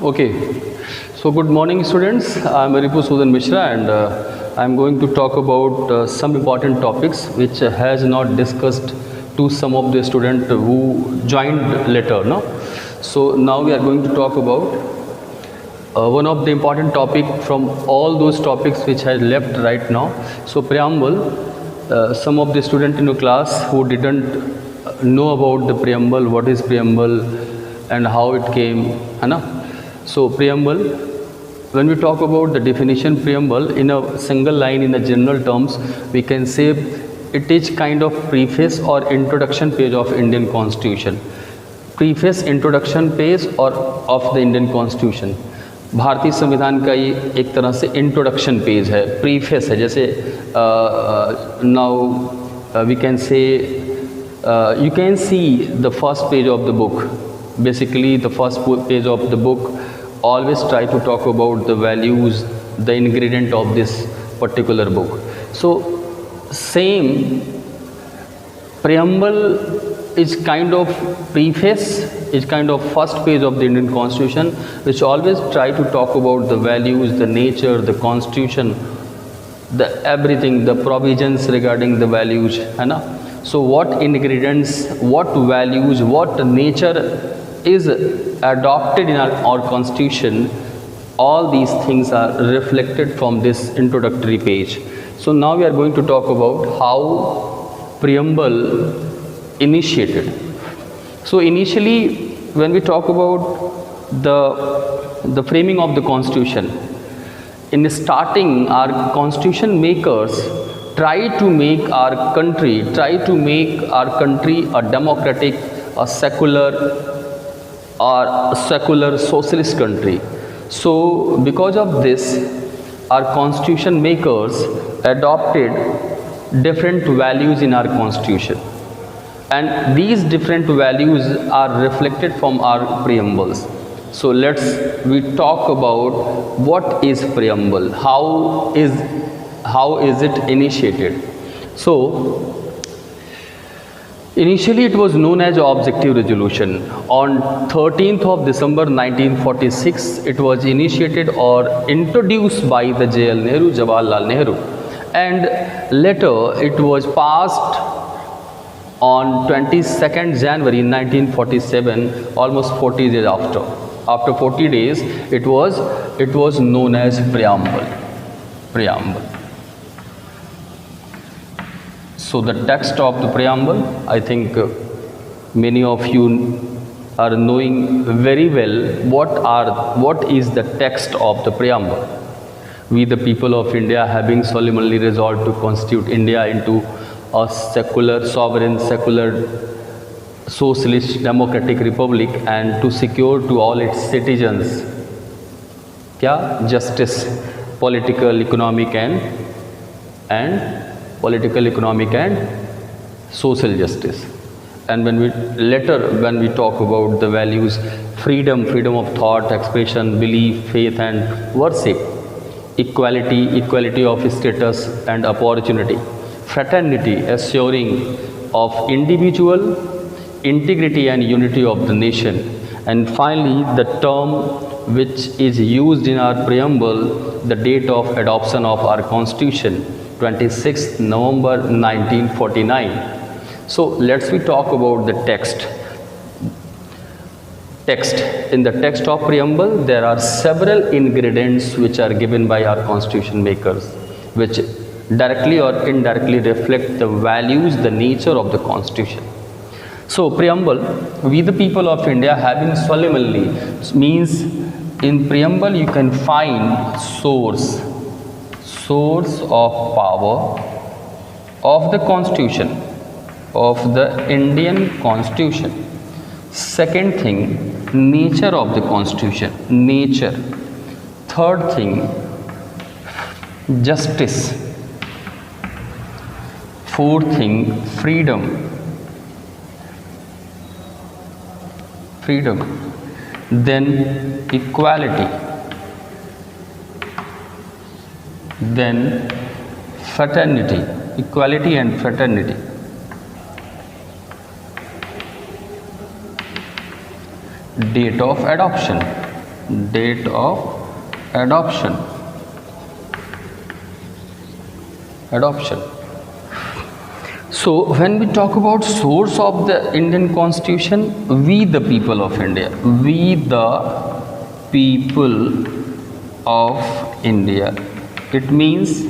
Okay, so good morning students. I am Ripu Sudan Mishra and I am going to talk about some important topics which has not discussed to some of the students who joined later. No? So now we are going to talk about one of the important topic from all those topics which has left right now. So preamble, some of the students in your class who didn't know about the preamble, what is preamble and how it came, है ना? So preamble, when we talk about the definition preamble in a single line in the general terms, we can say it is kind of preface or introduction page of Indian Constitution. Preface, introduction page or of the Indian Constitution. भारतीय संविधान का ये एक तरह से introduction page है, preface है. जैसे now we can say you can see the first page of the book. Basically the first page of the book always try to talk about the values, the ingredient of this particular book. So same preamble is kind of preface, is kind of first page of the Indian Constitution, which always try to talk about the values, the nature, the constitution, the everything, the provisions regarding the values, है ना? So what ingredients, what values, what nature is adopted in our constitution, all these things are reflected from this introductory page. So now we are going to talk about how preamble initiated. So initially when we talk about the framing of the constitution, in starting our constitution makers try to make our country a democratic, a secular socialist country. So because of this, our constitution makers adopted different values in our constitution, and these different values are reflected from our preambles. So we talk about what is preamble, how is it initiated. So initially it was known as objective resolution. On 13th of December 1946 it was initiated or introduced by the JL Nehru, Jawaharlal Nehru, and later it was passed on 22nd January 1947, almost 40 days after. After 40 days it was known as preamble. So the text of the preamble, I think many of you are knowing very well what is the text of the preamble. We the people of India, having solemnly resolved to constitute India into a secular, sovereign, secular, socialist, democratic republic, and to secure to all its citizens justice, political, economic and social justice. And when we talk about the values, freedom of thought, expression, belief, faith and worship, equality of status and opportunity, fraternity, assuring of individual integrity and unity of the nation, and finally the term which is used in our preamble, the date of adoption of our constitution, 26th November 1949. So let's we talk about the text. In the text of preamble there are several ingredients which are given by our constitution makers, which directly or indirectly reflect the values, the nature of the constitution. So preamble, we the people of India having solemnly, means in preamble you can find source of power of the constitution, of the Indian constitution. Second thing, nature of the constitution, nature. Third thing, justice. Fourth thing, freedom. Then equality, then fraternity, equality and fraternity, date of adoption, Date of adoption. So when we talk about source of the Indian Constitution, we the people of India, it means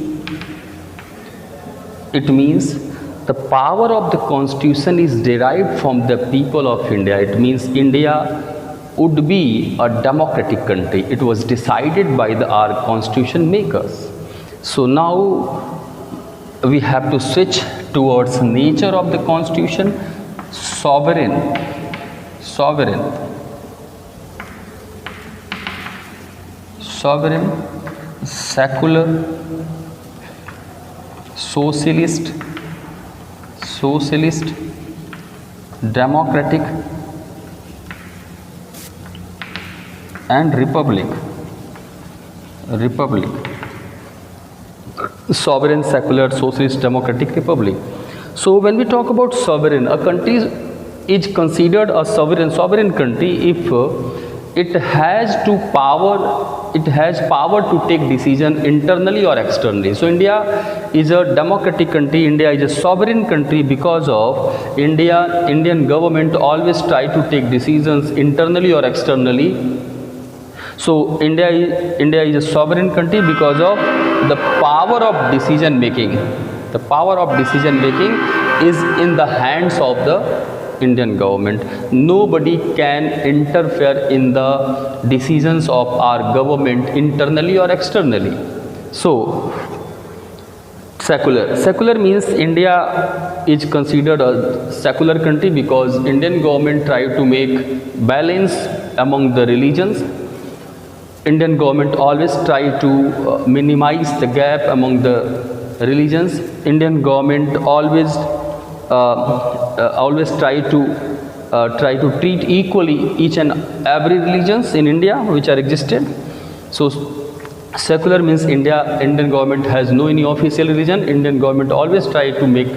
the power of the Constitution is derived from the people of India. It means India would be a democratic country. It was decided by our constitution makers. So now we have to switch towards nature of the constitution. Sovereign, secular, socialist, democratic, and republic. Sovereign, secular, socialist, democratic, republic. So when we talk about sovereign, a country is considered a sovereign country if it has power to take decision internally or externally. So India is a democratic country, India is a sovereign country because of Indian government always try to take decisions internally or externally. So India is a sovereign country because of the power of decision making. The power of decision making is in the hands of the Indian government. Nobody can interfere in the decisions of our government internally or externally. So secular means India is considered a secular country because Indian government try to make balance among the religions. Indian government always try to minimize the gap among the religions. Indian government always try to treat equally each and every religions in India which are existed. So secular means Indian government has no any official religion. Indian government always try to make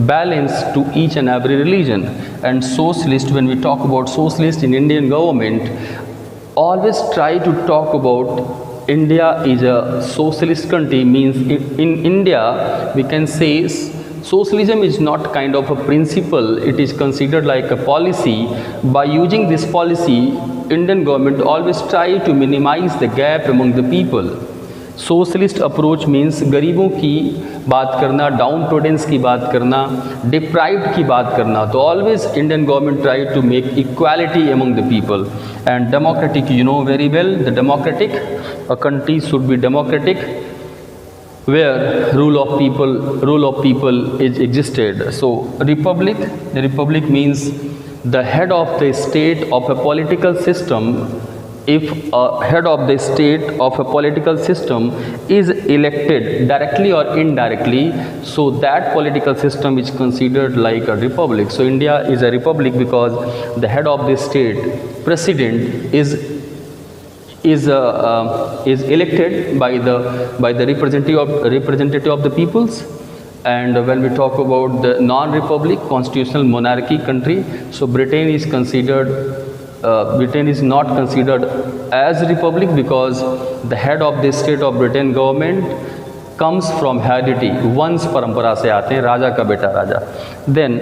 balance to each and every religion. And socialist, when we talk about socialist in Indian government, always try to talk about India is a socialist country, means in India we can say socialism is not kind of a principle, it is considered like a policy. By using this policy, Indian government always try to minimize the gap among the people. Socialist approach means गरीबों की बात करना, down prudence की बात करना, deprived की बात करना. तो always Indian government try to make equality among the people. And democratic, you know very well, the democratic, a country should be democratic where rule of people is existed. So the republic means the head of the state of a political system. If a head of the state of a political system is elected directly or indirectly, so that political system is considered like a republic. So India is a republic because the head of the state, president, is elected by the representative of the peoples. And when we talk about the non-republic, constitutional monarchy country, so Britain is not considered as a republic because the head of the state of Britain government comes from heredity, वंश परंपरा से आते हैं, राजा का बेटा राजा. Then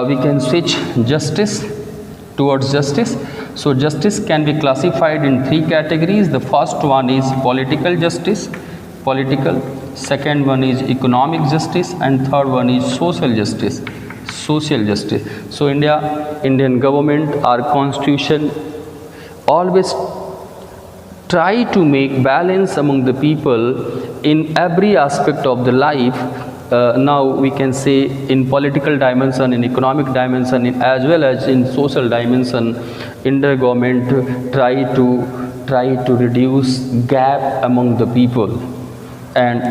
we can switch towards justice. So justice can be classified in three categories. The first one is political justice, second one is economic justice, and third one is social justice. So Indian government, our constitution always try to make balance among the people in every aspect of the life. Now we can say in political dimension, in economic dimension, as well as in social dimension, Indian government try to reduce gap among the people, and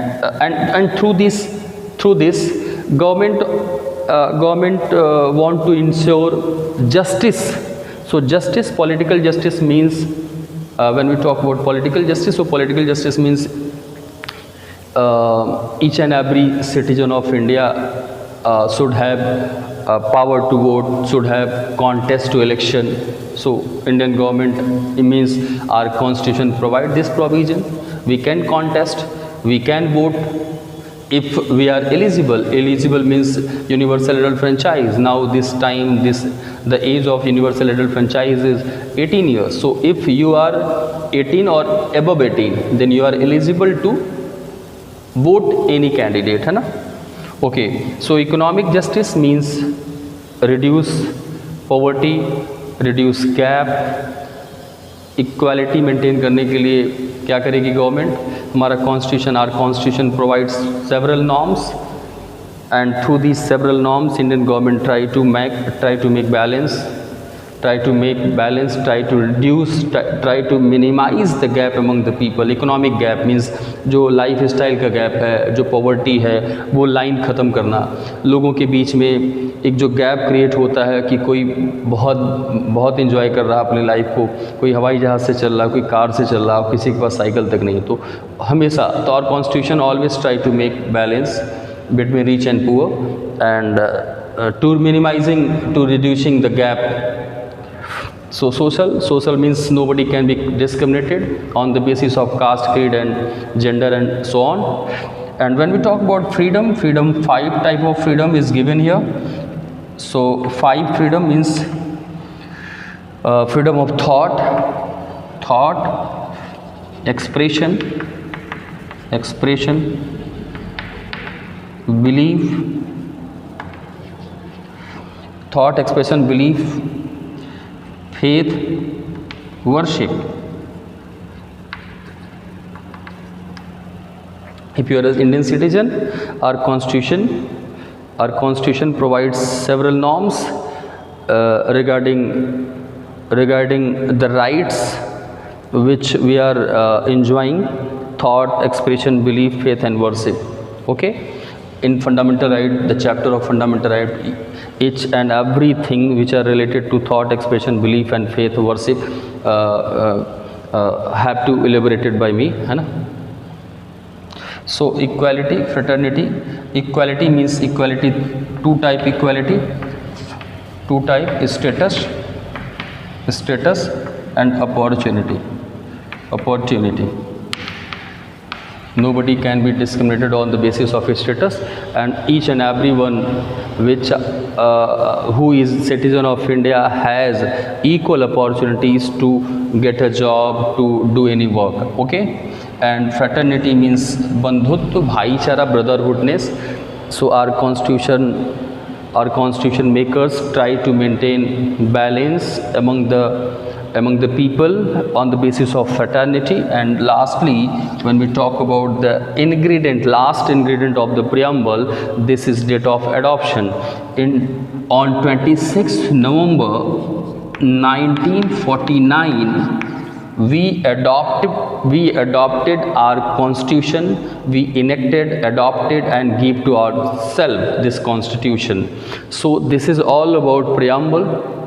through this government want to ensure justice. So political justice means when we talk about political justice, so political justice means each and every citizen of India should have power to vote, should have contest to election. So Indian government, it means our constitution provide this provision. We can contest, we can vote if we are eligible. Eligible means universal adult franchise. Now this time, the age of universal adult franchise is 18 years. So if you are 18 or above 18, then you are eligible to vote any candidate, है ना? Okay, so economic justice means reduce poverty, reduce gap. Equality maintain करने के लिए क्या करेगी government? हमारा constitution, our constitution provides several norms, and through these several norms Indian government try to make balance, try to reduce, try to minimize the gap among the people. Economic gap means जो life style का gap है, जो poverty है, वो line ख़त्म करना. लोगों के बीच में एक जो गैप क्रिएट होता है कि कोई बहुत इंजॉय कर रहा है अपनी लाइफ को, कोई हवाई जहाज़ से चल रहा है, कोई कार से चल रहा है, किसी के पास साइकिल तक नहीं. तो हमेशा तो our constitution always try to make balance between rich and poor and to reducing the gap. So social means nobody can be discriminated on the basis of caste, creed and gender and so on. And when we talk about freedom, 5 type of freedom is given here. So 5 freedom means freedom of thought, expression, belief, thought, expression, belief, faith, worship. If you are an Indian citizen, our constitution provides several norms regarding the rights which we are enjoying: thought, expression, belief, faith and worship. Okay, in fundamental right, the chapter of fundamental right, each and everything which are related to thought, expression, belief and faith, worship have to elaborated by me, है ना? So equality, fraternity. Equality means equality, 2 type equality, 2 type: status and opportunity. Nobody can be discriminated on the basis of his status, and each and everyone who is citizen of India has equal opportunities to get a job, to do any work. Okay, and fraternity means bandhutva, bhaichara, brotherhoodness. So our constitution makers try to maintain balance among the people on the basis of fraternity. And lastly, when we talk about the last ingredient of the preamble, this is date of adoption. On 26th November 1949, we adopted our constitution. We enacted, adopted and give to ourselves this constitution. So this is all about preamble.